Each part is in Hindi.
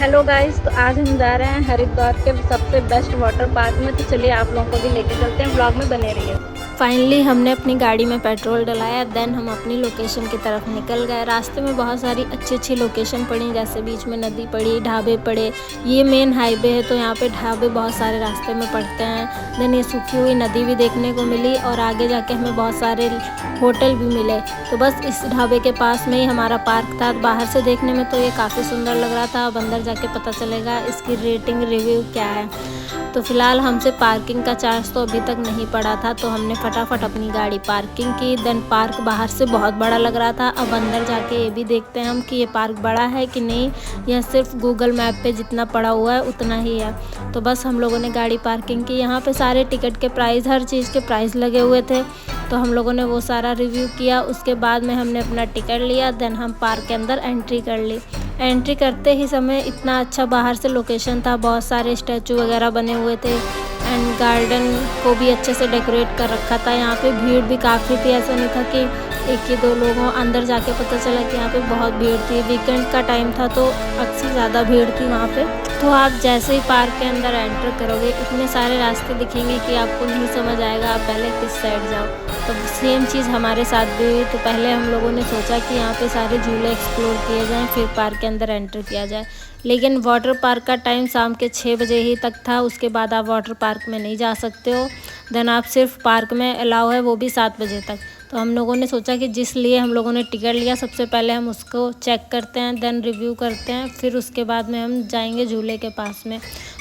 हेलो गाइस, तो आज हम जा रहे हैं हरिद्वार के सबसे बेस्ट वाटर पार्क में। तो चलिए आप लोगों को भी लेके चलते हैं, ब्लॉग में बने रहिए। फाइनली हमने अपनी गाड़ी में पेट्रोल डलाया, देन हम अपनी लोकेशन की तरफ निकल गए। रास्ते में बहुत सारी अच्छी अच्छी लोकेशन पड़ी, जैसे बीच में नदी पड़ी, ढाबे पड़े। ये मेन हाईवे है तो यहाँ पे ढाबे बहुत सारे रास्ते में पड़ते हैं। देन ये सूखी हुई नदी भी देखने को मिली और आगे जाके हमें बहुत सारे होटल भी मिले। तो बस इस ढाबे के पास में ही हमारा पार्क था। बाहर से देखने में तो ये काफ़ी सुंदर लग रहा था, अब अंदर जाके पता चलेगा इसकी रेटिंग रिव्यू क्या है। तो फिलहाल हमसे पार्किंग का चार्ज तो अभी तक नहीं पड़ा था, तो हमने फटाफट अपनी गाड़ी पार्किंग की। देन पार्क बाहर से बहुत बड़ा लग रहा था, अब अंदर जाके ये भी देखते हैं हम कि ये पार्क बड़ा है कि नहीं, यह सिर्फ गूगल मैप पे जितना पड़ा हुआ है उतना ही है। तो बस हम लोगों ने गाड़ी पार्किंग की। यहाँ पे सारे टिकट के प्राइस, हर चीज़ के प्राइस लगे हुए थे, तो हम लोगों ने वो सारा रिव्यू किया। उसके बाद में हमने अपना टिकट लिया, देन हम पार्क के अंदर एंट्री कर ली। एंट्री करते ही समय इतना अच्छा बाहर से लोकेशन था, बहुत सारे स्टैचू वगैरह बने हुए थे एंड गार्डन को भी अच्छे से डेकोरेट कर रखा था। यहाँ पे भीड़ भी काफ़ी थी, ऐसा नहीं था कि एक ही दो लोगों। अंदर जाके पता चला कि यहाँ पे बहुत भीड़ थी, वीकेंड का टाइम था तो अच्छी ज़्यादा भीड़ थी वहाँ पे। तो आप जैसे ही पार्क के अंदर एंटर करोगे इतने सारे रास्ते दिखेंगे कि आपको नहीं समझ आएगा आप पहले किस साइड जाओ। तो सेम चीज़ हमारे साथ भी हुई। तो पहले हम लोगों ने सोचा कि यहाँ पे सारे झूले एक्सप्लोर किए जाएं, फिर पार्क के अंदर एंटर किया जाए। लेकिन वाटर पार्क का टाइम शाम के 6 बजे ही तक था, उसके बाद आप वाटर पार्क में नहीं जा सकते हो। देन आप सिर्फ पार्क में अलाउ है, वो भी 7 बजे तक। तो हम लोगों ने सोचा कि जिस लिए हम लोगों ने टिकट लिया सबसे पहले हम उसको चेक करते हैं, देन रिव्यू करते हैं, फिर उसके बाद में हम जाएंगे झूले के पास में।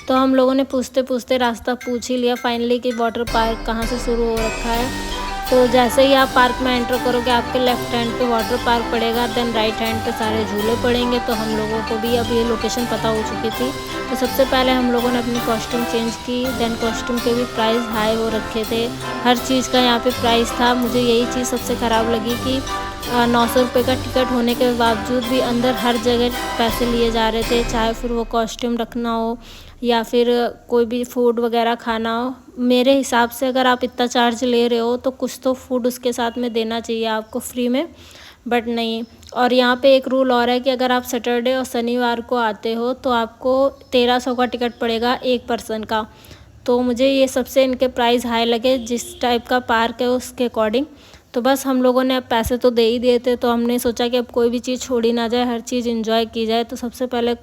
तो हम लोगों ने पूछते पूछते रास्ता पूछ ही लिया फाइनली कि वाटर पार्क कहाँ से शुरू हो रखा है। तो जैसे ही आप पार्क में एंटर करोगे आपके लेफ्ट हैंड पे वाटर पार्क पड़ेगा, देन राइट हैंड पे सारे झूले पड़ेंगे। तो हम लोगों को भी अब ये लोकेशन पता हो चुकी थी। तो सबसे पहले हम लोगों ने अपनी कॉस्ट्यूम चेंज की, देन कॉस्ट्यूम के भी प्राइस हाई हो रखे थे। हर चीज़ का यहाँ पे प्राइस था। मुझे यही चीज़ सबसे ख़राब लगी कि 900 रुपये का टिकट होने के बावजूद भी अंदर हर जगह पैसे लिए जा रहे थे, चाहे फिर वो कॉस्ट्यूम रखना हो या फिर कोई भी फूड वगैरह खाना हो। मेरे हिसाब से अगर आप इतना चार्ज ले रहे हो तो कुछ तो फूड उसके साथ में देना चाहिए आपको फ्री में, बट नहीं। और यहाँ पे एक रूल और है कि अगर आप सैटरडे और शनिवार को आते हो तो आपको 1300 का टिकट पड़ेगा एक पर्सन का। तो मुझे ये सबसे इनके प्राइस हाई लगे जिस टाइप का पार्क है उसके अकॉर्डिंग। तो बस हम लोगों ने अब पैसे तो दे ही दिए थे, तो हमने सोचा कि अब कोई भी चीज़ छोड़ी ना जाए, हर चीज़ एंजॉय की जाए। तो सबसे पहले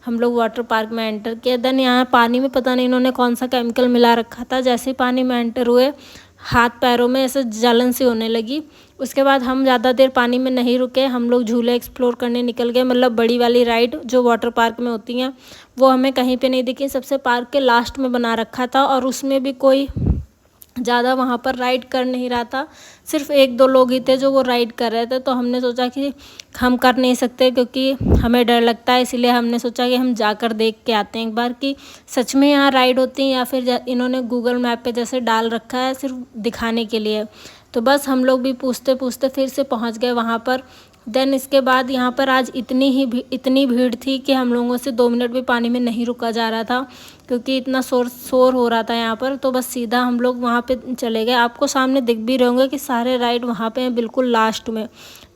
हम लोग वाटर पार्क में एंटर किया। देन यहाँ पानी में पता नहीं इन्होंने कौन सा केमिकल मिला रखा था, जैसे ही पानी में एंटर हुए हाथ पैरों में ऐसे जलन सी होने लगी। उसके बाद हम ज़्यादा देर पानी में नहीं रुके, हम लोग झूले एक्सप्लोर करने निकल गए। मतलब बड़ी वाली राइड जो वाटर पार्क में होती हैं वो हमें कहीं पे नहीं दिखी, सबसे पार्क के लास्ट में बना रखा था और उसमें भी कोई ज़्यादा वहाँ पर राइड कर नहीं रहा था। सिर्फ एक दो लोग ही थे जो वो राइड कर रहे थे। तो हमने सोचा कि हम कर नहीं सकते क्योंकि हमें डर लगता है, इसीलिए हमने सोचा कि हम जाकर देख के आते हैं एक बार कि सच में यहाँ राइड होती हैं या फिर इन्होंने गूगल मैप पे जैसे डाल रखा है सिर्फ दिखाने के लिए। तो बस हम लोग भी पूछते पूछते फिर से पहुँच गए वहाँ पर। देन इसके बाद यहाँ पर आज इतनी भीड़ थी कि हम लोगों से 2 मिनट भी पानी में नहीं रुका जा रहा था, क्योंकि इतना शोर शोर हो रहा था यहाँ पर। तो बस सीधा हम लोग वहाँ पे चले गए। आपको सामने दिख भी रहे होंगे कि सारे राइड वहाँ पे हैं बिल्कुल लास्ट में।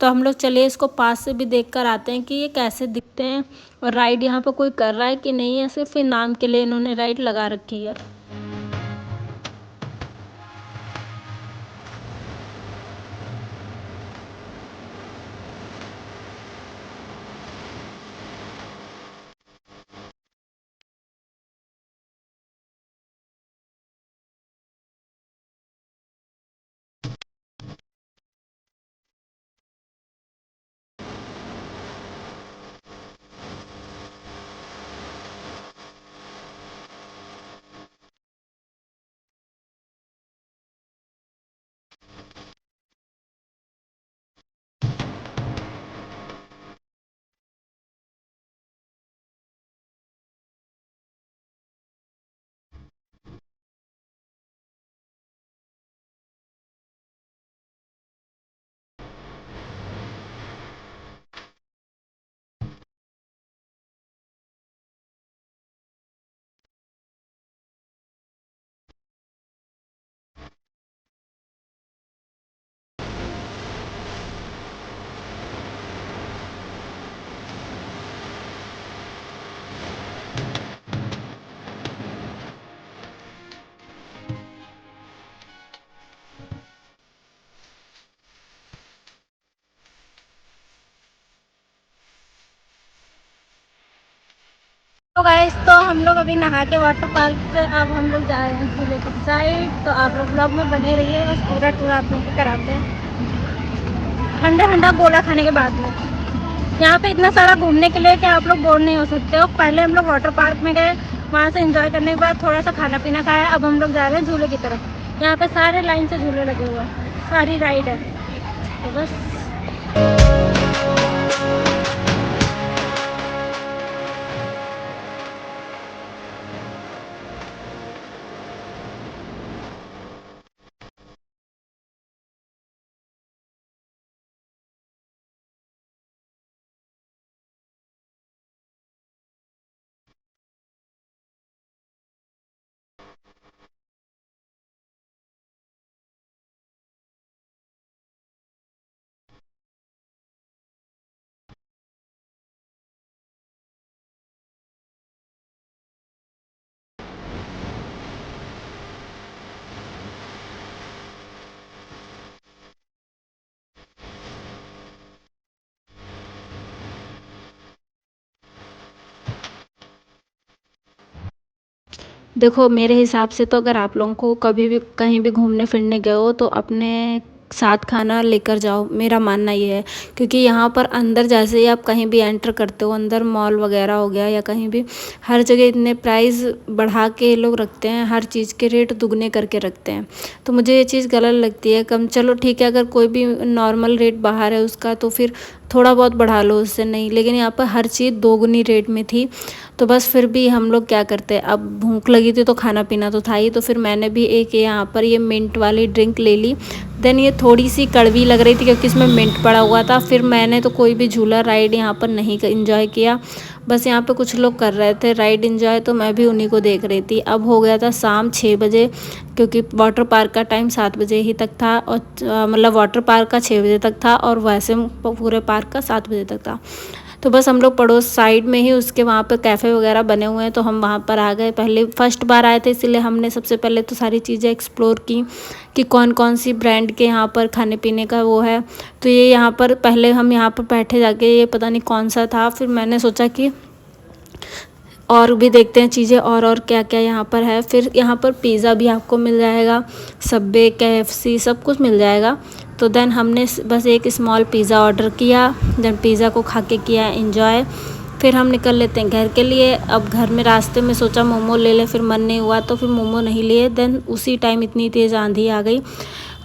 तो हम लोग चलिए इसको पास से भी देख कर आते हैं कि ये कैसे दिखते हैं और राइड यहाँ पर कोई कर रहा है कि नहीं है, सिर्फ नाम के लिए इन्होंने राइड लगा रखी है। तो गाइस, तो हम लोग अभी नहा के वाटर पार्क पे अब हम लोग जा रहे हैं झूले की साइड। तो आप लोग ब्लॉग में बने रहिए, बस पूरा टूर आप लोग को कराते हैं ठंडा ठंडा गोला खाने के बाद में। यहाँ पे इतना सारा घूमने के लिए कि आप लोग बोर नहीं हो सकते हो। पहले हम लोग वाटर पार्क में गए, वहाँ से एंजॉय करने के बाद थोड़ा सा खाना पीना खाया। अब हम लोग जा रहे हैं झूले की तरफ। यहाँ पे सारे लाइन से झूले लगे हुए हैं, सारी राइड है। तो बस देखो, मेरे हिसाब से तो अगर आप लोगों को कभी भी कहीं भी घूमने फिरने गए हो तो अपने साथ खाना लेकर जाओ, मेरा मानना ये है। क्योंकि यहाँ पर अंदर जैसे ही आप कहीं भी एंटर करते हो, अंदर मॉल वगैरह हो गया या कहीं भी, हर जगह इतने प्राइस बढ़ा के लोग रखते हैं, हर चीज़ के रेट दुगने करके रखते हैं। तो मुझे ये चीज़ गलत लगती है। कम चलो ठीक है, अगर कोई भी नॉर्मल रेट बाहर है उसका तो फिर थोड़ा बहुत बढ़ा लो, उससे नहीं, लेकिन यहाँ पर हर चीज़ दोगुनी रेट में थी। तो बस फिर भी हम लोग क्या करते, अब भूख लगी थी तो खाना पीना तो था ही। तो फिर मैंने भी एक यहाँ पर ये मिंट वाली ड्रिंक ले ली। देन ये थोड़ी सी कड़वी लग रही थी क्योंकि इसमें मिंट पड़ा हुआ था। फिर मैंने तो कोई भी झूला राइड यहाँ पर नहीं इंजॉय किया। बस यहाँ पे कुछ लोग कर रहे थे राइड इंजॉय, तो मैं भी उन्हीं को देख रही थी। अब हो गया था शाम 6 बजे, क्योंकि वाटर पार्क का टाइम 7 बजे ही तक था, और मतलब वाटर पार्क का 6 बजे तक था और वैसे पूरे पार्क का 7 बजे तक था। तो बस हम लोग पड़ोस साइड में ही उसके वहाँ पे कैफ़े वगैरह बने हुए हैं, तो हम वहाँ पर आ गए। पहले फर्स्ट बार आए थे इसलिए हमने सबसे पहले तो सारी चीज़ें एक्सप्लोर की कि कौन कौन सी ब्रांड के यहाँ पर खाने पीने का वो है। तो ये यहाँ पर पहले हम यहाँ पर बैठे जाके, ये पता नहीं कौन सा था, फिर मैंने सोचा कि और भी देखते हैं चीज़ें और क्या क्या यहाँ पर है। फिर यहाँ पर पिज़्ज़ा भी आपको मिल जाएगा, सबवे, KFC सब कुछ मिल जाएगा। तो देन हमने बस एक स्मॉल पिज़्ज़ा ऑर्डर किया। देन पिज़्ज़ा को खा के किया एंजॉय। फिर हम निकल लेते हैं घर के लिए। अब घर में रास्ते में सोचा मोमो ले ले, फिर मन नहीं हुआ तो फिर मोमो नहीं लिए। देन उसी टाइम इतनी तेज़ आंधी आ गई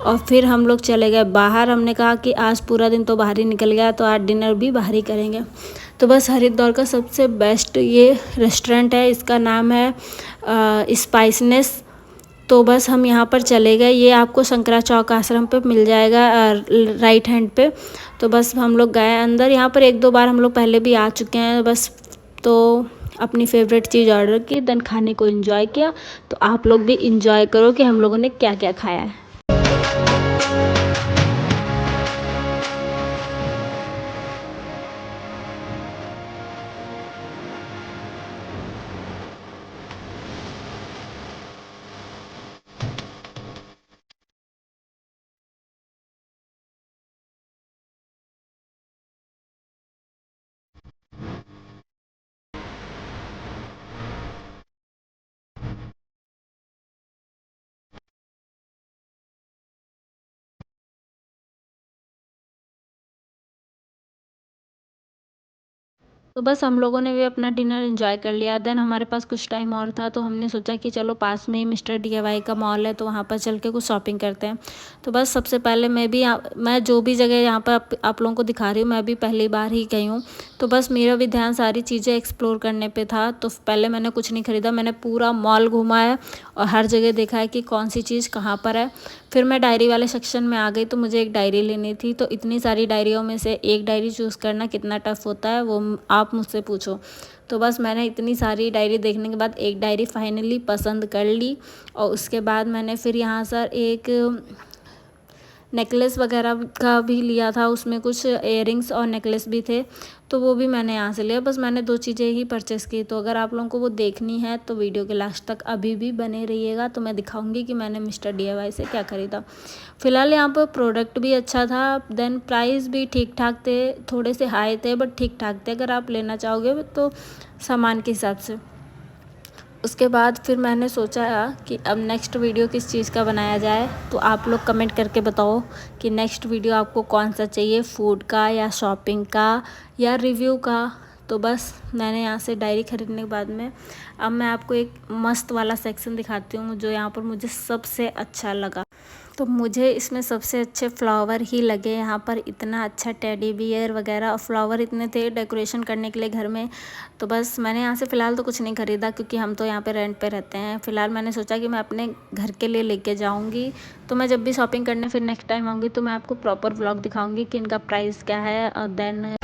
और फिर हम लोग चले गए बाहर। हमने कहा कि आज पूरा दिन तो बाहर ही निकल गया, तो आज डिनर भी बाहर ही करेंगे। तो बस हरिद्वार का सबसे बेस्ट ये रेस्टोरेंट है, इसका नाम है स्पाइसनेस। तो बस हम यहाँ पर चले गए। ये आपको शंकरा चौक आश्रम पे मिल जाएगा, राइट हैंड पे। तो बस हम लोग गए अंदर। यहाँ पर 1-2 बार हम लोग पहले भी आ चुके हैं बस। तो अपनी फेवरेट चीज़ ऑर्डर की, देन खाने को एंजॉय किया। तो आप लोग भी इंजॉय करो कि हम लोगों ने क्या क्या खाया है। तो बस हम लोगों ने भी अपना डिनर एंजॉय कर लिया। देन हमारे पास कुछ टाइम और था, तो हमने सोचा कि चलो पास में ही मिस्टर DIY का मॉल है, तो वहाँ पर चल के कुछ शॉपिंग करते हैं। तो बस सबसे पहले मैं जो भी जगह यहाँ पर आप लोगों को दिखा रही हूँ, मैं भी पहली बार ही गई हूँ। तो बस मेरा भी ध्यान सारी चीज़ें एक्सप्लोर करने पे था। तो पहले मैंने कुछ नहीं ख़रीदा, मैंने पूरा मॉल घूमा है और हर जगह देखा है कि कौन सी चीज़ कहाँ पर है। फिर मैं डायरी वाले सेक्शन में आ गई, तो मुझे एक डायरी लेनी थी। तो इतनी सारी डायरियों में से एक डायरी चूज़ करना कितना टफ़ होता है वो आप मुझसे पूछो। तो बस मैंने इतनी सारी डायरी देखने के बाद एक डायरी फाइनली पसंद कर ली। और उसके बाद मैंने फिर यहाँ सर एक नेकलेस वगैरह का भी लिया था, उसमें कुछ इयररिंग्स और नेकलेस भी थे। तो वो भी मैंने यहाँ से लिया। बस मैंने 2 चीज़ें ही परचेज़ की। तो अगर आप लोगों को वो देखनी है तो वीडियो के लास्ट तक अभी भी बने रहिएगा, तो मैं दिखाऊंगी कि मैंने मिस्टर DIY से क्या ख़रीदा। फ़िलहाल यहाँ पर प्रोडक्ट भी अच्छा था, देन प्राइस भी ठीक ठाक थे, थोड़े से हाई थे बट ठीक ठाक थे अगर आप लेना चाहोगे तो सामान के हिसाब से। उसके बाद फिर मैंने सोचा कि अब नेक्स्ट वीडियो किस चीज़ का बनाया जाए, तो आप लोग कमेंट करके बताओ कि नेक्स्ट वीडियो आपको कौन सा चाहिए, फूड का या शॉपिंग का या रिव्यू का। तो बस मैंने यहाँ से डायरी ख़रीदने के बाद में अब मैं आपको एक मस्त वाला सेक्शन दिखाती हूँ जो यहाँ पर मुझे सबसे अच्छा लगा। तो मुझे इसमें सबसे अच्छे फ्लावर ही लगे। यहाँ पर इतना अच्छा टेडी बियर वगैरह और फ्लावर इतने थे डेकोरेशन करने के लिए घर में। तो बस मैंने यहाँ से फ़िलहाल तो कुछ नहीं ख़रीदा क्योंकि हम तो यहाँ पे रेंट पे रहते हैं। फ़िलहाल मैंने सोचा कि मैं अपने घर के लिए लेके जाऊँगी, तो मैं जब भी शॉपिंग करने फिर नेक्स्ट टाइम आऊँगी तो मैं आपको प्रॉपर व्लॉग दिखाऊँगी कि इनका प्राइस क्या है। और देन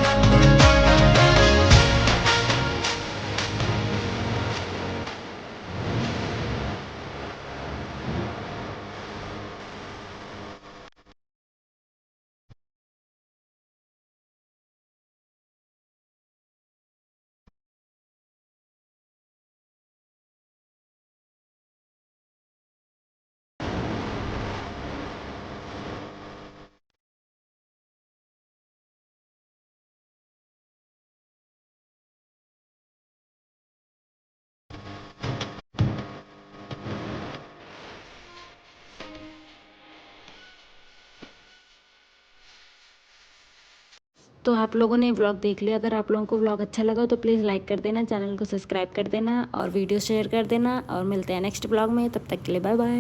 तो आप लोगों ने व्लॉग देख लिया। अगर आप लोगों को व्लॉग अच्छा लगा तो प्लीज़ लाइक कर देना, चैनल को सब्सक्राइब कर देना और वीडियो शेयर कर देना। और मिलते हैं नेक्स्ट व्लॉग में, तब तक के लिए बाय बाय।